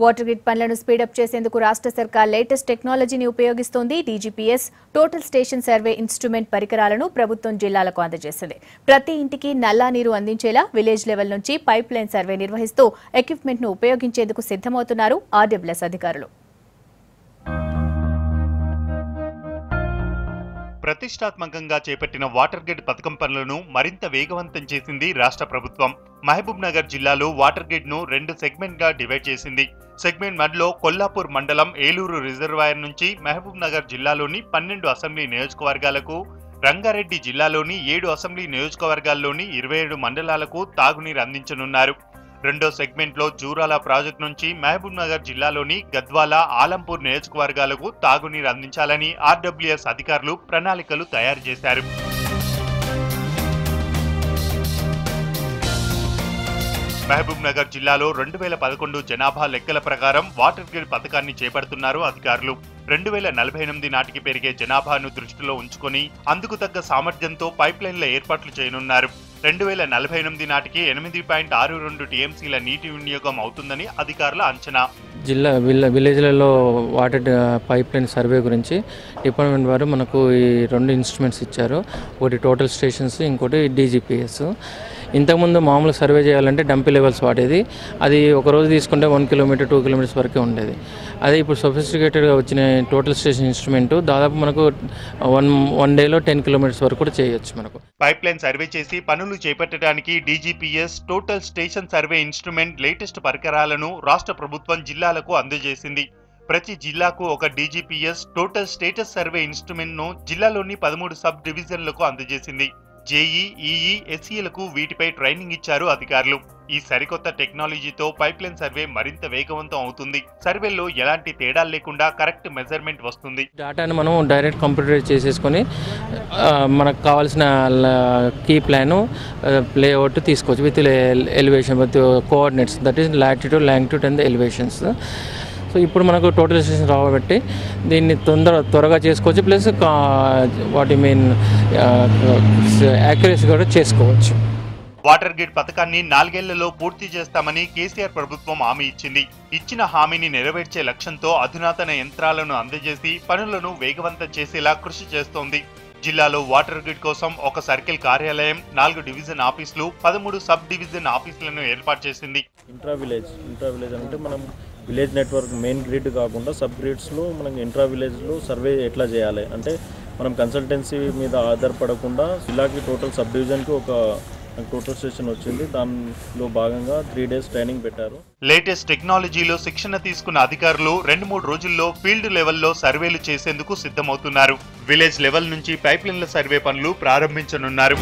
Water grid పనులను speedup చేసేందుకు రాష్ట్ర సర్కార్ లేటెస్ట్ టెక్నాలజీని ఉపయోగిస్తోంది. DGPS total station survey instrument పరికరాలను ప్రభుత్వం జిల్లాలకు అందజేసింది. ప్రతి ఇంటికి నల్లా నీరు అందించేలా విలేజ్ లెవెల్ నుంచి పైప్ లైన్ సర్వే నిర్వహిస్తూ ఎక్విప్మెంట్ ను ఉపయోగించేందుకు సిద్ధమవుతున్నారు ఆర్డబ్ల్యూఎస్ అధికారులు. ప్రతిష్టాత్మకంగా చేపట్టిన వాటర్ గ్రిడ్ పథకం పనులను మరింత వేగవంతం చేసింది రాష్ట్ర ప్రభుత్వం. మహబూబ్ నగర్ జిల్లాలో వాటర్ గ్రిడ్ ను 2 సెగ్మెంట్ గా డివైడ్ చేసింది. సెగ్మెంట్ 1లో కొల్లాపూర్ మండలం ఏలూరు రిజర్వాయర్ నుంచి మహబూబ్ నగర్ జిల్లాలోని 12 అసెంబ్లీ నియోజకవర్గాలకు, రంగారెడ్డి జిల్లాలోని 7 అసెంబ్లీ నియోజకవర్గాల్లోని 27 మండలాలకు తాగునీరు అందించనున్నారు. రెండో సెగ్మెంట్ లో జూరాల ప్రాజెక్టు నుంచి మహబూబ్ నగర్ జిల్లాలోని గద్వాల, ఆలంపూర్ నియోజకవర్గాలకు తాగునీరు అందించాలని ఆర్డబ్ల్యూఎస్ అధికారులు ప్రణాళికలు తయారు చేశారు. మహబూబ్ నగర్ జిల్లాలో 2011 జనాభా లెక్కల ప్రకారం వాటర్ గ్రిడ్ పథకాన్ని చేపడుతున్నారు అధికారులు. 2048 నాటికి పెరిగే జనాభాను దృష్టిలో ఉంచుకొని అందుకు తగ్గ సామర్థ్యంతో పైప్ లైన్ల ఏర్పాట్లు చేయనున్నారు. 2048 నాటికి 8.62 టీఎంసీల నీటి వినియోగం అవుతుందని అధికారుల అంచనా. జిల్లా విలేజ్లలో వాటర్ పైప్ లైన్ సర్వే గురించి డిపార్ట్మెంట్ వారు మనకు ఈ 2 ఇన్స్ట్రుమెంట్స్ ఇచ్చారు. ఒకటి టోటల్ స్టేషన్స్, ఇంకోటి డీజీపీఎస్. ఇంతకుముందు మామూలు సర్వే చేయాలంటే డంపీ లెవెల్స్ వాడేది. అది ఒక రోజు తీసుకుంటే 1 కిలోమీటర్ 2 కిలోమీటర్స్ వరకే ఉండేది. అదే ఇప్పుడు సొఫిస్టికేటెడ్గా వచ్చిన టోటల్ స్టేషన్ ఇన్స్ట్రుమెంట్ దాదాపు మనకు వన్ డేలో 10 కిలోమీటర్స్ వరకు కూడా చేయొచ్చు. మనకు పైప్ లైన్ సర్వే చేసి పనులు చేపట్టడానికి DGPS total station survey instrument latest పరికరాలను రాష్ట్ర ప్రభుత్వం జిల్లాలకు అందజేసింది. ప్రతి జిల్లాకు ఒక DGPS total status survey instrument ను జిల్లాలోని 13 సబ్ డివిజన్లకు అందజేసింది. జేఈ, ఈఈ, ఎస్ఈలకు వీటిపై ట్రైనింగ్ ఇచ్చారు అధికారులు. ఈ సరికొత్త టెక్నాలజీతో పైప్ లైన్ సర్వే మరింత వేగవంతం అవుతుంది. సర్వేలో ఎలాంటి తేడాలు లేకుండా కరెక్ట్ మెజర్మెంట్ వస్తుంది. డేటాను మనం డైరెక్ట్ కంప్యూటరైజ్ చేసేసుకొని మనకు కావాల్సిన కీ ప్లాను, లేఅవుట్ తీసుకోవచ్చు with elevation, with coordinates, that is latitude, longitude and elevations. So ఇప్పుడు మనకు టోటల్ స్టేషన్ రాబట్టి దీన్ని త్వరగా చేసుకోవచ్చు. Plus what you mean accuracy కూడా చేసుకోవచ్చు. వాటర్ గ్రిడ్ పథకాన్ని 4 ఏళ్లలో పూర్తి చేస్తామని కేసీఆర్ ప్రభుత్వం హామీ ఇచ్చింది. ఇచ్చిన హామీని నెరవేర్చే లక్ష్యంతో అధునాతన యంత్రాలను అందజేసి పనులను వేగవంతం చేసేలా కృషి చేస్తోంది. జిల్లాలో వాటర్ గ్రిడ్ కోసం ఒక సర్కిల్ కార్యాలయం, 4 డివిజన్ ఆఫీసులు, 13 సబ్ డివిజన్ ఆఫీసులను ఏర్పాటు చేసింది. ఇంట్రా విలేజ్ అంటే మనం విలేజ్ నెట్వర్క్ మెయిన్ గ్రిడ్ కాకుండా సబ్ గ్రిడ్స్లో మనం ఇంట్రా విలేజ్లో సర్వే ఎట్లా చేయాలి అంటే మనం కన్సల్టెన్సీ మీద ఆధారపడకుండా జిల్లాకి టోటల్ సబ్ డివిజన్కి ఒక టోటల్ స్టేషన్ వచ్చింది. దానిలో భాగంగా 3 డేస్ ట్రైనింగ్ పెట్టారు. లేటెస్ట్ టెక్నాలజీలో శిక్షణ తీసుకున్న అధికారులు 2-3 రోజుల్లో ఫీల్డ్ లెవెల్లో సర్వేలు చేసేందుకు సిద్ధమవుతున్నారు. విలేజ్ లెవెల్ నుంచి పైప్ లైన్ల సర్వే పనులు ప్రారంభించనున్నారు.